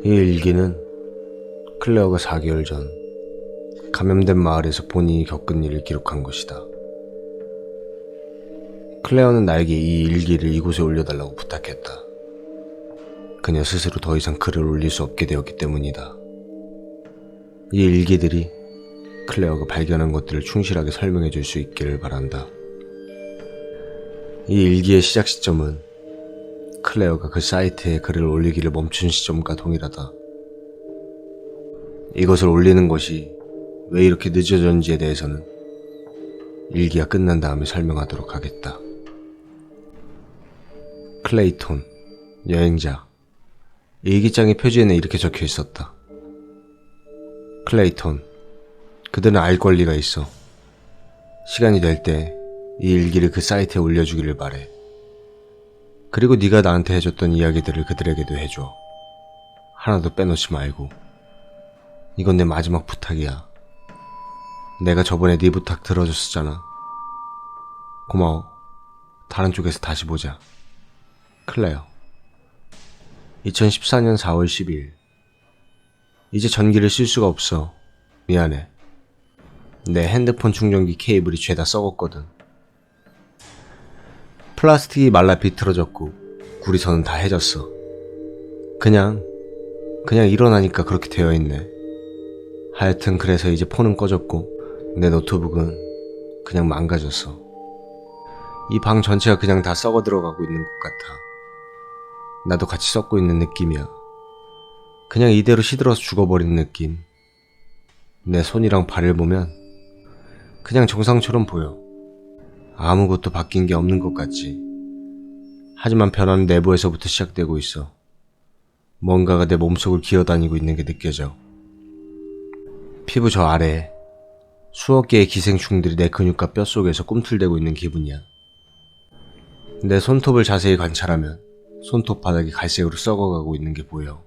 이 일기는 클레어가 4개월 전 감염된 마을에서 본인이 겪은 일을 기록한 것이다. 클레어는 나에게 이 일기를 이곳에 올려달라고 부탁했다. 그녀 스스로 더 이상 글을 올릴 수 없게 되었기 때문이다. 이 일기들이 클레어가 발견한 것들을 충실하게 설명해 줄 수 있기를 바란다. 이 일기의 시작 시점은 클레어가 그 사이트에 글을 올리기를 멈춘 시점과 동일하다. 이것을 올리는 것이 왜 이렇게 늦어졌는지에 대해서는 일기가 끝난 다음에 설명하도록 하겠다. 클레이톤, 여행자. 일기장의 표지에는 이렇게 적혀 있었다. 클레이톤, 그들은 알 권리가 있어. 시간이 될 때 이 일기를 그 사이트에 올려주기를 바래. 그리고 네가 나한테 해줬던 이야기들을 그들에게도 해줘. 하나도 빼놓지 말고. 이건 내 마지막 부탁이야. 내가 저번에 네 부탁 들어줬었잖아. 고마워. 다른 쪽에서 다시 보자. 클레어. 2014년 4월 12일. 이제 전기를 쓸 수가 없어. 미안해. 내 핸드폰 충전기 케이블이 죄다 썩었거든. 플라스틱이 말라 비틀어졌고 구리선은 다 해졌어. 그냥 일어나니까 그렇게 되어있네. 하여튼 그래서 이제 폰은 꺼졌고 내 노트북은 그냥 망가졌어. 이 방 전체가 그냥 다 썩어 들어가고 있는 것 같아. 나도 같이 썩고 있는 느낌이야. 그냥 이대로 시들어서 죽어버리는 느낌. 내 손이랑 발을 보면 그냥 정상처럼 보여. 아무것도 바뀐 게 없는 것 같지. 하지만 변화는 내부에서부터 시작되고 있어. 뭔가가 내 몸속을 기어다니고 있는 게 느껴져. 피부 저 아래에 수억 개의 기생충들이 내 근육과 뼛속에서 꿈틀대고 있는 기분이야. 내 손톱을 자세히 관찰하면 손톱 바닥이 갈색으로 썩어가고 있는 게 보여.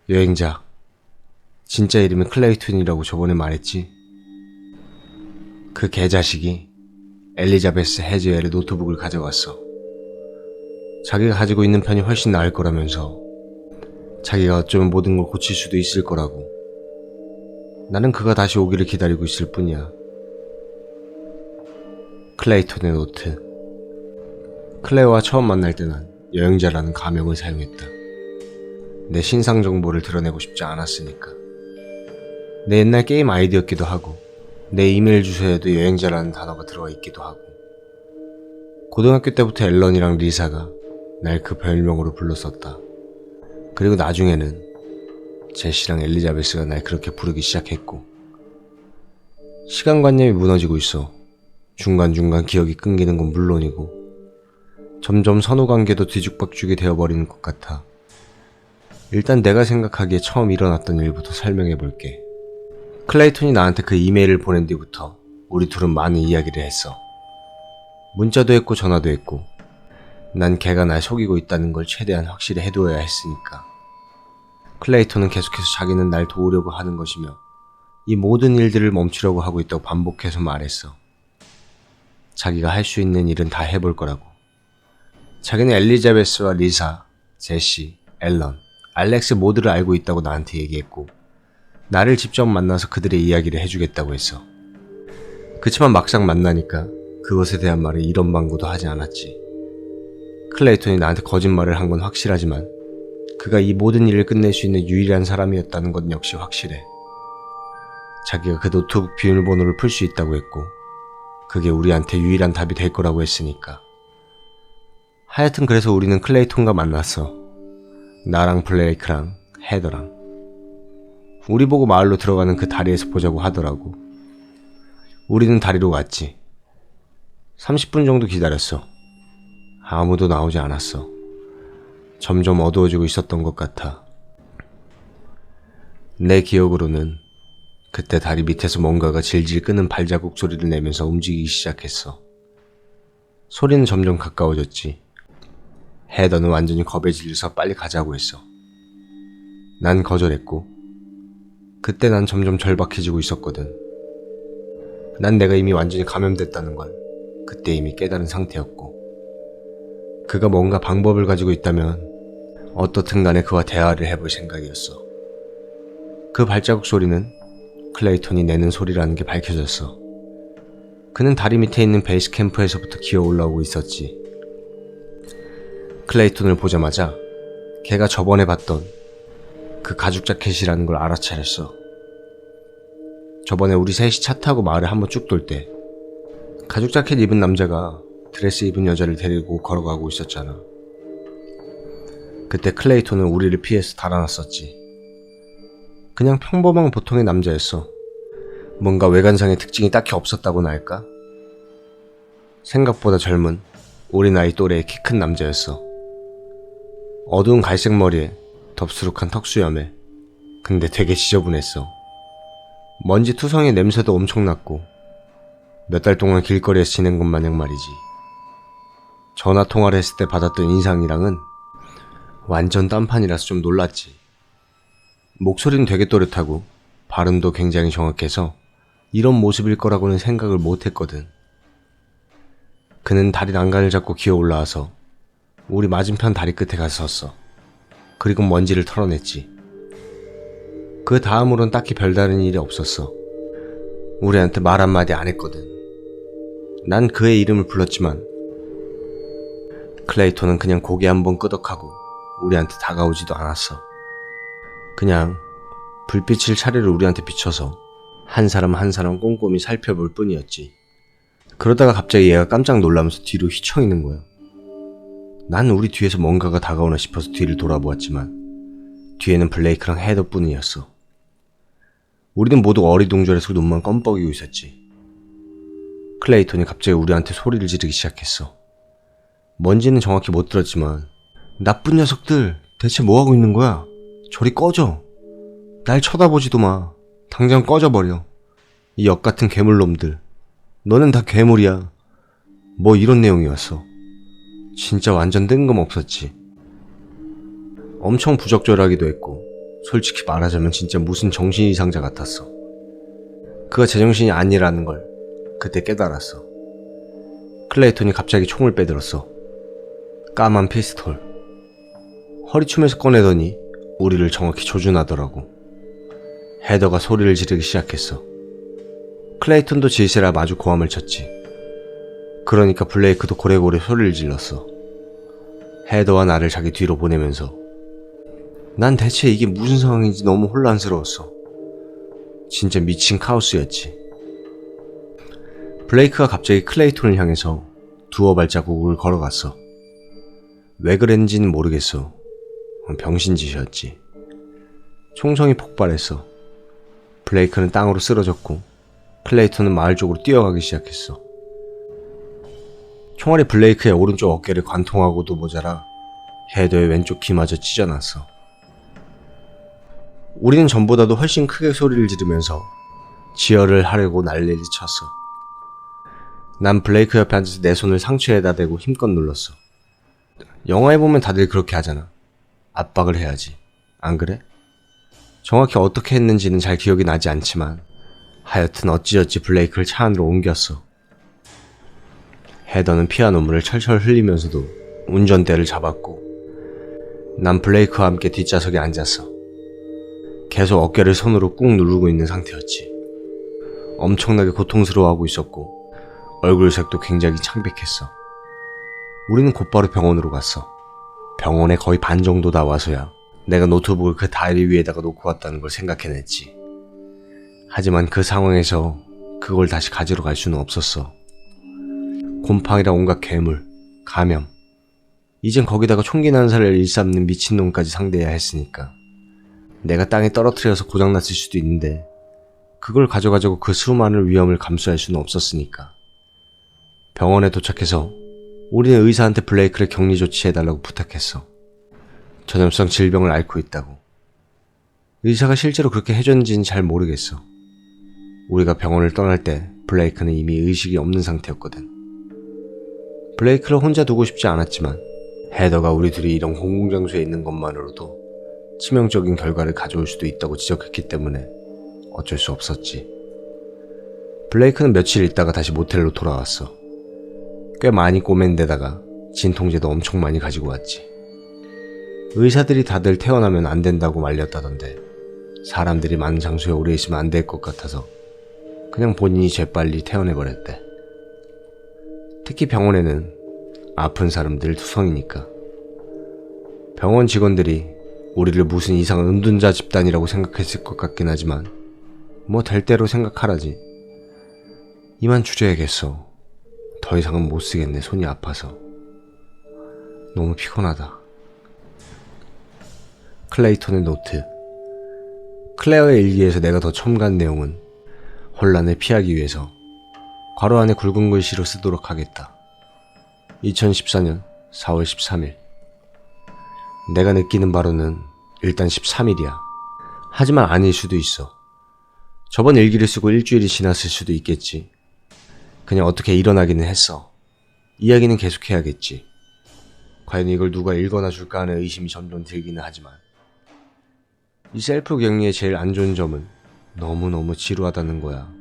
여행자, 진짜 이름이 클레이톤이라고 저번에 말했지? 그 개자식이 엘리자베스 헤즈웰의 노트북을 가져갔어. 자기가 가지고 있는 편이 훨씬 나을 거라면서 자기가 어쩌면 모든 걸 고칠 수도 있을 거라고. 나는 그가 다시 오기를 기다리고 있을 뿐이야. 클레이톤의 노트. 클레어와 처음 만날 때 난 여행자라는 가명을 사용했다. 내 신상 정보를 드러내고 싶지 않았으니까. 내 옛날 게임 아이디였기도 하고 내 이메일 주소에도 여행자라는 단어가 들어가 있기도 하고. 고등학교 때부터 앨런이랑 리사가 날 그 별명으로 불렀었다. 그리고 나중에는 제시랑 엘리자베스가 날 그렇게 부르기 시작했고. 시간관념이 무너지고 있어. 중간중간 기억이 끊기는 건 물론이고 점점 선후관계도 뒤죽박죽이 되어버리는 것 같아. 일단 내가 생각하기에 처음 일어났던 일부터 설명해볼게. 클레이톤이 나한테 그 이메일을 보낸 뒤부터 우리 둘은 많은 이야기를 했어. 문자도 했고 전화도 했고. 난 걔가 날 속이고 있다는 걸 최대한 확실히 해두어야 했으니까. 클레이톤은 계속해서 자기는 날 도우려고 하는 것이며 이 모든 일들을 멈추려고 하고 있다고 반복해서 말했어. 자기가 할 수 있는 일은 다 해볼 거라고. 자기는 엘리자베스와 리사, 제시, 앨런, 알렉스 모두를 알고 있다고 나한테 얘기했고 나를 직접 만나서 그들의 이야기를 해주겠다고 했어. 그치만 막상 만나니까 그것에 대한 말을 이런 방구도 하지 않았지. 클레이톤이 나한테 거짓말을 한 건 확실하지만 그가 이 모든 일을 끝낼 수 있는 유일한 사람이었다는 건 역시 확실해. 자기가 그 노트북 비밀번호를 풀 수 있다고 했고 그게 우리한테 유일한 답이 될 거라고 했으니까. 하여튼 그래서 우리는 클레이톤과 만났어. 나랑 블레이크랑 헤더랑. 우리 보고 마을로 들어가는 그 다리에서 보자고 하더라고. 우리는 다리로 갔지. 30분 정도 기다렸어. 아무도 나오지 않았어. 점점 어두워지고 있었던 것 같아. 내 기억으로는 그때 다리 밑에서 뭔가가 질질 끄는 발자국 소리를 내면서 움직이기 시작했어. 소리는 점점 가까워졌지. 헤더는 완전히 겁에 질려서 빨리 가자고 했어. 난 거절했고 그때 난 점점 절박해지고 있었거든. 난 내가 이미 완전히 감염됐다는 걸 그때 이미 깨달은 상태였고 그가 뭔가 방법을 가지고 있다면 어떻든 간에 그와 대화를 해볼 생각이었어. 그 발자국 소리는 클레이톤이 내는 소리라는 게 밝혀졌어. 그는 다리 밑에 있는 베이스 캠프에서부터 기어 올라오고 있었지. 클레이톤을 보자마자 걔가 저번에 봤던 그 가죽 자켓이라는 걸 알아차렸어. 저번에 우리 셋이 차 타고 마을을 한번 쭉 돌 때 가죽 자켓 입은 남자가 드레스 입은 여자를 데리고 걸어가고 있었잖아. 그때 클레이톤은 우리를 피해서 달아났었지. 그냥 평범한 보통의 남자였어. 뭔가 외관상의 특징이 딱히 없었다고나 할까? 생각보다 젊은 우리 나이 또래의 키 큰 남자였어. 어두운 갈색 머리에 덥수룩한 턱수염에 근데 되게 지저분했어. 먼지 투성이의 냄새도 엄청났고 몇 달 동안 길거리에서 지낸 것 마냥 말이지. 전화 통화를 했을 때 받았던 인상이랑은 완전 딴판이라서 좀 놀랐지. 목소리는 되게 또렷하고 발음도 굉장히 정확해서 이런 모습일 거라고는 생각을 못했거든. 그는 다리 난간을 잡고 기어 올라와서 우리 맞은편 다리 끝에 가서 섰어. 그리고 먼지를 털어냈지. 그 다음으론 딱히 별다른 일이 없었어. 우리한테 말 한마디 안 했거든. 난 그의 이름을 불렀지만 클레이톤은 그냥 고개 한번 끄덕하고 우리한테 다가오지도 않았어. 그냥 불빛을 차례로 우리한테 비춰서 한 사람 한 사람 꼼꼼히 살펴볼 뿐이었지. 그러다가 갑자기 얘가 깜짝 놀라면서 뒤로 휘청이는 거야. 난 우리 뒤에서 뭔가가 다가오나 싶어서 뒤를 돌아보았지만 뒤에는 블레이크랑 헤더뿐이었어. 우리는 모두 어리둥절해서 눈만 껌뻑이고 있었지. 클레이톤이 갑자기 우리한테 소리를 지르기 시작했어. 뭔지는 정확히 못 들었지만 나쁜 녀석들 대체 뭐하고 있는 거야? 저리 꺼져. 날 쳐다보지도 마. 당장 꺼져버려. 이 역같은 괴물놈들. 너는 다 괴물이야. 뭐 이런 내용이었어. 진짜 완전 뜬금없었지. 엄청 부적절하기도 했고 솔직히 말하자면 진짜 무슨 정신이상자 같았어. 그가 제정신이 아니라는 걸 그때 깨달았어. 클레이톤이 갑자기 총을 빼들었어. 까만 피스톨. 허리춤에서 꺼내더니 우리를 정확히 조준하더라고. 헤더가 소리를 지르기 시작했어. 클레이톤도 질세라 마주 고함을 쳤지. 그러니까 블레이크도 고래고래 소리를 질렀어. 헤더와 나를 자기 뒤로 보내면서 난 대체 이게 무슨 상황인지 너무 혼란스러웠어. 진짜 미친 카오스였지. 블레이크가 갑자기 클레이톤을 향해서 두어 발자국을 걸어갔어. 왜 그랬는지는 모르겠어. 병신짓이었지. 총성이 폭발했어. 블레이크는 땅으로 쓰러졌고 클레이톤은 마을 쪽으로 뛰어가기 시작했어. 총알이 블레이크의 오른쪽 어깨를 관통하고도 모자라 헤더의 왼쪽 귀마저 찢어놨어. 우리는 전보다도 훨씬 크게 소리를 지르면서 지혈을 하려고 난리를 쳤어. 난 블레이크 옆에 앉아서 내 손을 상처에다 대고 힘껏 눌렀어. 영화에 보면 다들 그렇게 하잖아. 압박을 해야지. 안 그래? 정확히 어떻게 했는지는 잘 기억이 나지 않지만 하여튼 어찌저찌 블레이크를 차 안으로 옮겼어. 헤더는 피와 눈물을 철철 흘리면서도 운전대를 잡았고 난 블레이크와 함께 뒷좌석에 앉았어. 계속 어깨를 손으로 꾹 누르고 있는 상태였지. 엄청나게 고통스러워하고 있었고 얼굴색도 굉장히 창백했어. 우리는 곧바로 병원으로 갔어. 병원에 거의 반 정도 다 와서야 내가 노트북을 그 다리 위에다가 놓고 왔다는 걸 생각해냈지. 하지만 그 상황에서 그걸 다시 가지러 갈 수는 없었어. 곰팡이랑 온갖 괴물, 감염, 이젠 거기다가 총기 난사를 일삼는 미친놈까지 상대해야 했으니까. 내가 땅에 떨어뜨려서 고장났을 수도 있는데 그걸 가져가자고 그 수많은 위험을 감수할 수는 없었으니까. 병원에 도착해서 우리는 의사한테 블레이크를 격리 조치해달라고 부탁했어. 전염성 질병을 앓고 있다고. 의사가 실제로 그렇게 해줬는지는 잘 모르겠어. 우리가 병원을 떠날 때 블레이크는 이미 의식이 없는 상태였거든. 블레이크를 혼자 두고 싶지 않았지만 헤더가 우리 둘이 이런 공공장소에 있는 것만으로도 치명적인 결과를 가져올 수도 있다고 지적했기 때문에 어쩔 수 없었지. 블레이크는 며칠 있다가 다시 모텔로 돌아왔어. 꽤 많이 꼬맨 데다가 진통제도 엄청 많이 가지고 왔지. 의사들이 다들 태어나면 안 된다고 말렸다던데 사람들이 많은 장소에 오래 있으면 안 될 것 같아서 그냥 본인이 재빨리 태어내버렸대. 특히 병원에는 아픈 사람들 투성이니까. 병원 직원들이 우리를 무슨 이상한 은둔자 집단이라고 생각했을 것 같긴 하지만 뭐 될 대로 생각하라지. 이만 줄여야겠어. 더 이상은 못 쓰겠네. 손이 아파서. 너무 피곤하다. 클레이톤의 노트. 클레어의 일기에서 내가 더 첨가한 내용은 혼란을 피하기 위해서 괄호 안에 굵은 글씨로 쓰도록 하겠다. 2014년 4월 13일. 내가 느끼는 바로는 일단 13일이야. 하지만 아닐 수도 있어. 저번 일기를 쓰고 일주일이 지났을 수도 있겠지. 그냥 어떻게 일어나기는 했어. 이야기는 계속해야겠지. 과연 이걸 누가 읽어나 줄까 하는 의심이 점점 들기는 하지만 이 셀프 격리의 제일 안 좋은 점은 너무너무 지루하다는 거야.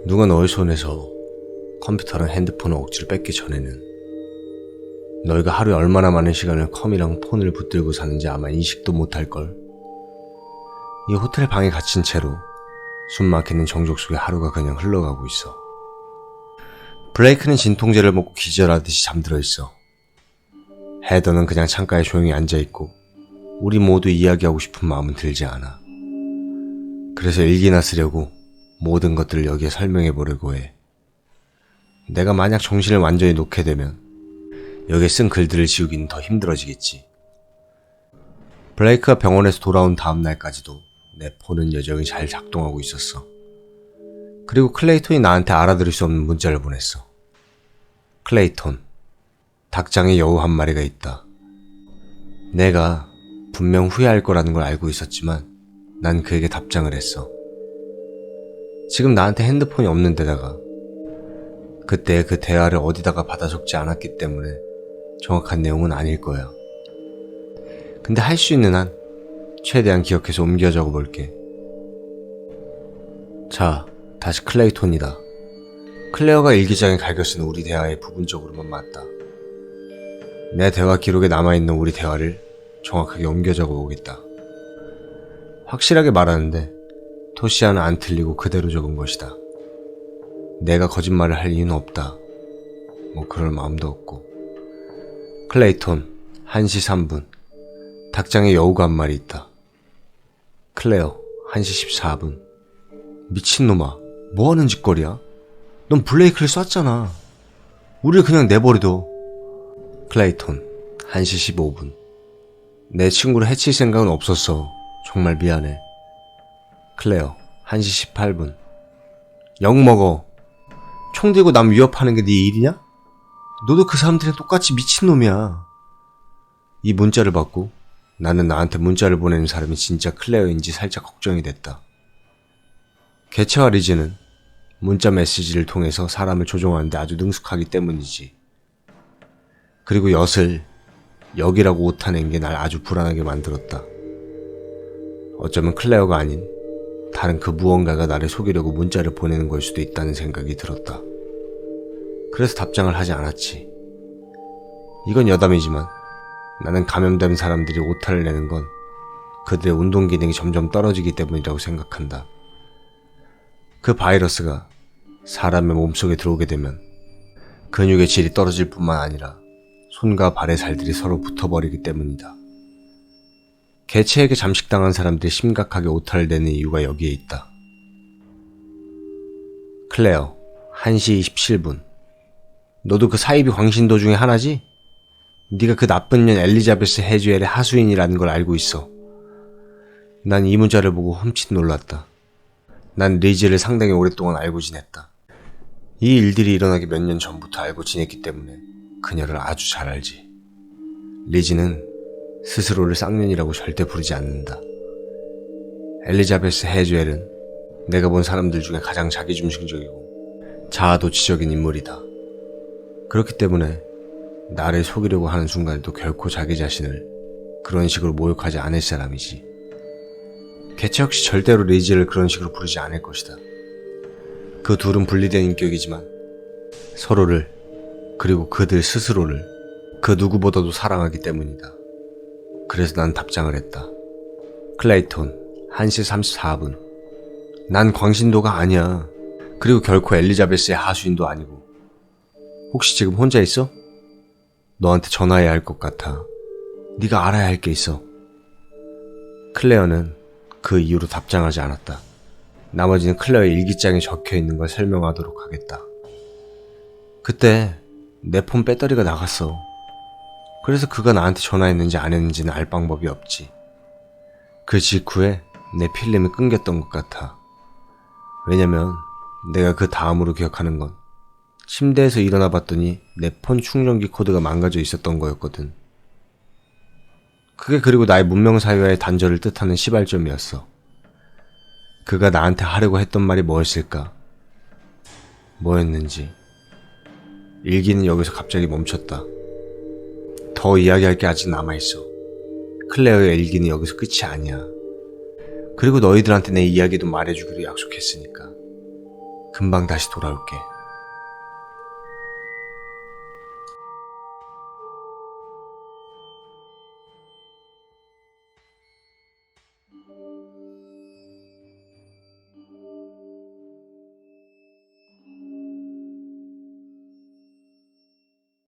누가 너의 손에서 컴퓨터랑 핸드폰을 억지로 뺏기 전에는 너희가 하루에 얼마나 많은 시간을 컴이랑 폰을 붙들고 사는지 아마 인식도 못할걸. 이 호텔 방에 갇힌 채로 숨막히는 정적 속에 하루가 그냥 흘러가고 있어. 블레이크는 진통제를 먹고 기절하듯이 잠들어 있어. 헤더는 그냥 창가에 조용히 앉아있고 우리 모두 이야기하고 싶은 마음은 들지 않아. 그래서 일기나 쓰려고 모든 것들을 여기에 설명해보려고 해. 내가 만약 정신을 완전히 놓게 되면 여기에 쓴 글들을 지우기는 더 힘들어지겠지. 블레이크가 병원에서 돌아온 다음 날까지도 내 폰은 여전히 잘 작동하고 있었어. 그리고 클레이톤이 나한테 알아들을 수 없는 문자를 보냈어. 클레이톤, 닭장에 여우 한 마리가 있다. 내가 분명 후회할 거라는 걸 알고 있었지만 난 그에게 답장을 했어. 지금 나한테 핸드폰이 없는 데다가 그때 그 대화를 어디다가 받아 적지 않았기 때문에 정확한 내용은 아닐 거야. 근데 할 수 있는 한 최대한 기억해서 옮겨 적어볼게. 자, 다시 클레이톤이다. 클레어가 일기장에 갈겨 쓴 우리 대화의 부분적으로만 맞다. 내 대화 기록에 남아있는 우리 대화를 정확하게 옮겨 적어보겠다. 확실하게 말하는데 토시아는 안 틀리고 그대로 적은 것이다. 내가 거짓말을 할 이유는 없다. 뭐 그럴 마음도 없고. 클레이톤, 1시 3분. 닭장에 여우가 한 마리 있다. 클레어, 1시 14분. 미친놈아, 뭐하는 짓거리야? 넌 블레이크를 쐈잖아. 우리를 그냥 내버려둬. 클레이톤, 1시 15분. 내 친구를 해칠 생각은 없었어. 정말 미안해. 클레어, 1시 18분. 약 먹어. 총 들고 남 위협하는 게 네 일이냐? 너도 그 사람들이랑 똑같이 미친놈이야. 이 문자를 받고 나는 나한테 문자를 보내는 사람이 진짜 클레어인지 살짝 걱정이 됐다. 개체와 리즈는 문자 메시지를 통해서 사람을 조종하는데 아주 능숙하기 때문이지. 그리고 엿을 역이라고 오타낸 게 날 아주 불안하게 만들었다. 어쩌면 클레어가 아닌 다른 그 무언가가 나를 속이려고 문자를 보내는 걸 수도 있다는 생각이 들었다. 그래서 답장을 하지 않았지. 이건 여담이지만 나는 감염된 사람들이 오타를 내는 건 그들의 운동 기능이 점점 떨어지기 때문이라고 생각한다. 그 바이러스가 사람의 몸속에 들어오게 되면 근육의 질이 떨어질 뿐만 아니라 손과 발의 살들이 서로 붙어버리기 때문이다. 개체에게 잠식당한 사람들이 심각하게 오타를 내는 이유가 여기에 있다. 클레어, 1시 27분. 너도 그 사이비 광신도 중에 하나지? 네가 그 나쁜 년 엘리자베스 해주엘의 하수인이라는 걸 알고 있어. 난 이 문자를 보고 흠칫 놀랐다. 난 리즈를 상당히 오랫동안 알고 지냈다. 이 일들이 일어나기 몇 년 전부터 알고 지냈기 때문에 그녀를 아주 잘 알지. 리즈는 스스로를 쌍년이라고 절대 부르지 않는다. 엘리자베스 해주엘은 내가 본 사람들 중에 가장 자기중심적이고 자아도취적인 인물이다. 그렇기 때문에 나를 속이려고 하는 순간에도 결코 자기 자신을 그런 식으로 모욕하지 않을 사람이지. 개체 역시 절대로 리즈를 그런 식으로 부르지 않을 것이다. 그 둘은 분리된 인격이지만 서로를, 그리고 그들 스스로를 그 누구보다도 사랑하기 때문이다. 그래서 난 답장을 했다. 클레이톤, 1시 34분. 난 광신도가 아니야. 그리고 결코 엘리자베스의 하수인도 아니고. 혹시 지금 혼자 있어? 너한테 전화해야 할 것 같아. 네가 알아야 할 게 있어. 클레어는 그 이후로 답장하지 않았다. 나머지는 클레어의 일기장에 적혀있는 걸 설명하도록 하겠다. 그때 내 폰 배터리가 나갔어. 그래서 그가 나한테 전화했는지 안 했는지는 알 방법이 없지. 그 직후에 내 필름이 끊겼던 것 같아. 왜냐면 내가 그 다음으로 기억하는 건 침대에서 일어나 봤더니 내 폰 충전기 코드가 망가져 있었던 거였거든. 그게 그리고 나의 문명사회와의 단절을 뜻하는 시발점이었어. 그가 나한테 하려고 했던 말이 뭐였을까? 뭐였는지. 일기는 여기서 갑자기 멈췄다. 더 이야기할 게 아직 남아있어. 클레어의 일기는 여기서 끝이 아니야. 그리고 너희들한테 내 이야기도 말해주기로 약속했으니까 금방 다시 돌아올게.